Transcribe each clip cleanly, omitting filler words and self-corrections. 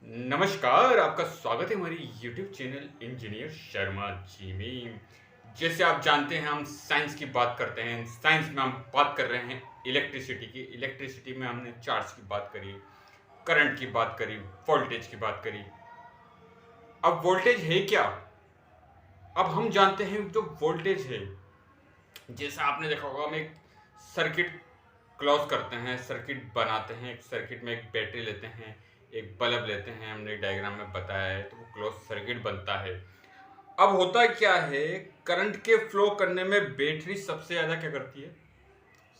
नमस्कार, आपका स्वागत है हमारी YouTube channel engineer Sharma ji में। जैसे आप जानते हैं हम साइंस की बात करते हैं। साइंस में हम बात कर रहे हैं इलेक्ट्रिसिटी की। इलेक्ट्रिसिटी में हमने चार्ज की बात करी, करंट की बात करी, वोल्टेज की बात करी। अब वोल्टेज है क्या? अब हम जानते हैं जो वोल्टेज है, जैसा आपने देखा होगा हम एक सर्किट क्लोज करते हैं, सर्किट बनाते हैं। एक सर्किट में एक बैटरी लेते हैं, एक बल्ब लेते हैं, हमने डायग्राम में बताया है, तो वो क्लोज सर्किट बनता है। अब होता क्या है, करंट के फ्लो करने में बैटरी सबसे ज्यादा क्या करती है?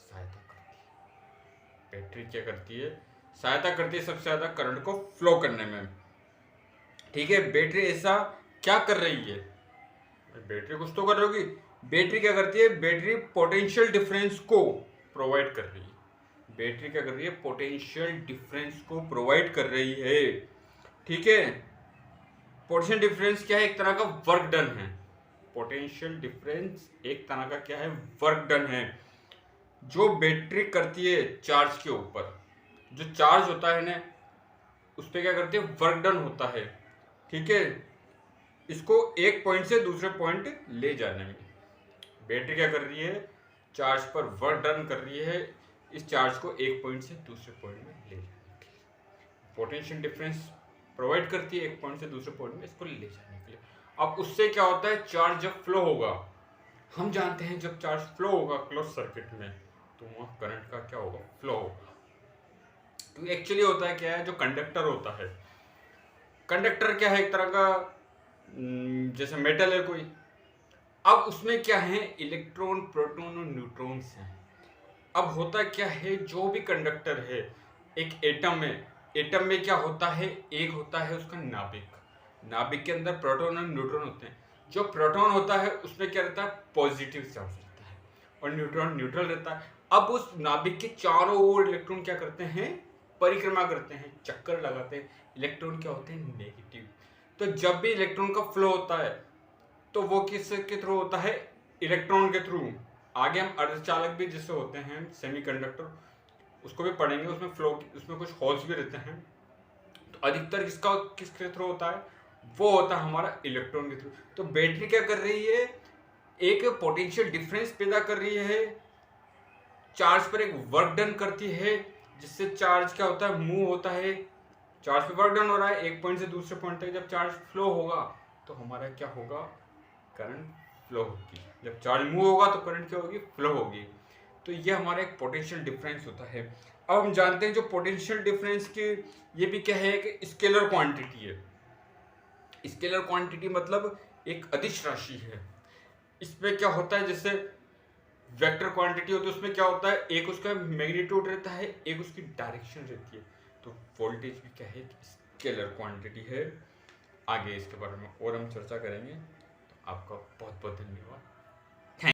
सहायता करती है। बैटरी क्या करती है? सहायता करती है सबसे ज्यादा करंट को फ्लो करने में। ठीक है, बैटरी ऐसा क्या कर रही है? बैटरी कुछ तो कर रही होगी। बैटरी क्या करती है? बैटरी पोटेंशियल डिफरेंस को प्रोवाइड कर रही है। बैटरी क्या कर रही है? पोटेंशियल डिफरेंस को प्रोवाइड कर रही है। ठीक है, पोटेंशियल डिफरेंस क्या है? एक तरह का वर्क डन है। पोटेंशियल डिफरेंस एक तरह का क्या है? वर्क डन है, जो बैटरी करती है चार्ज के ऊपर। जो चार्ज होता है ना, उस पर क्या करती है? वर्क डन होता है। ठीक है, इसको एक पॉइंट से दूसरे पॉइंट ले जाने में बैटरी क्या कर रही है? चार्ज पर वर्क डन कर रही है, इस चार्ज को एक पॉइंट से दूसरे पॉइंट में ले जाने के लिए पोटेंशियल डिफरेंस प्रोवाइड करती है, एक पॉइंट से दूसरे पॉइंट में इसको ले जाने के लिए। अब उससे क्या होता है? चार्ज जब फ्लो होगा, हम जानते हैं जब चार्ज फ्लो होगा क्लोज सर्किट में, तो वहां करंट का क्या होगा? फ्लो होगा। तो एक्चुअली होता है क्या है, जो कंडक्टर होता है, कंडक्टर क्या है? एक तरह का जैसे मेटल है कोई। अब उसमें क्या है? इलेक्ट्रॉन, प्रोटॉन और न्यूट्रॉन्स हैं। अब होता क्या है, जो भी कंडक्टर है एक एटम में क्या होता है? एक होता है उसका नाभिक। नाभिक के अंदर प्रोटॉन और न्यूट्रॉन होते हैं। जो प्रोटॉन होता है उसमें क्या रहता है? पॉजिटिव चार्ज रहता है, और न्यूट्रॉन न्यूट्रल रहता है। अब उस नाभिक के चारों ओर इलेक्ट्रॉन क्या करते हैं? परिक्रमा करते हैं, चक्कर लगाते हैं। इलेक्ट्रॉन क्या होते हैं? नेगेटिव। तो जब भी इलेक्ट्रॉन का फ्लो होता है, तो वो किसके थ्रू होता है? इलेक्ट्रॉन के थ्रू। आगे हम अर्धचालक भी जिससे होते हैं, सेमीकंडक्टर, उसको भी पढ़ेंगे। उसमें फ्लो, उसमें कुछ होल्स भी रहते हैं। तो अधिकतर किसके थ्रू होता है? वो होता है हमारा इलेक्ट्रॉन के थ्रू। तो बैटरी क्या कर रही है? एक पोटेंशियल डिफरेंस पैदा कर रही है, चार्ज पर एक वर्क डन करती है, जिससे चार्ज क्या होता है? मूव होता है। चार्ज पे वर्क डन हो रहा है, एक पॉइंट से दूसरे पॉइंट तक जब चार्ज फ्लो होगा, तो हमारा क्या होगा? करंट फ्लो होगी। जब चार्ज मूव होगा तो करंट क्या होगी? फ्लो होगी। तो ये हमारा एक पोटेंशियल डिफरेंस होता है। अब हम जानते हैं जो पोटेंशियल डिफरेंस की ये भी क्या है कि स्केलर क्वांटिटी है। स्केलर क्वांटिटी मतलब एक अदिश राशि है। इसमें क्या होता है, जैसे वेक्टर क्वांटिटी होती है, उसमें क्या होता है? एक उसका मैग्नीट्यूड रहता है, एक उसकी डायरेक्शन रहती है। तो वोल्टेज भी क्या है? स्केलर क्वांटिटी है। आगे इसके बारे में और हम चर्चा करेंगे। तो आपका बहुत बहुत धन्यवाद।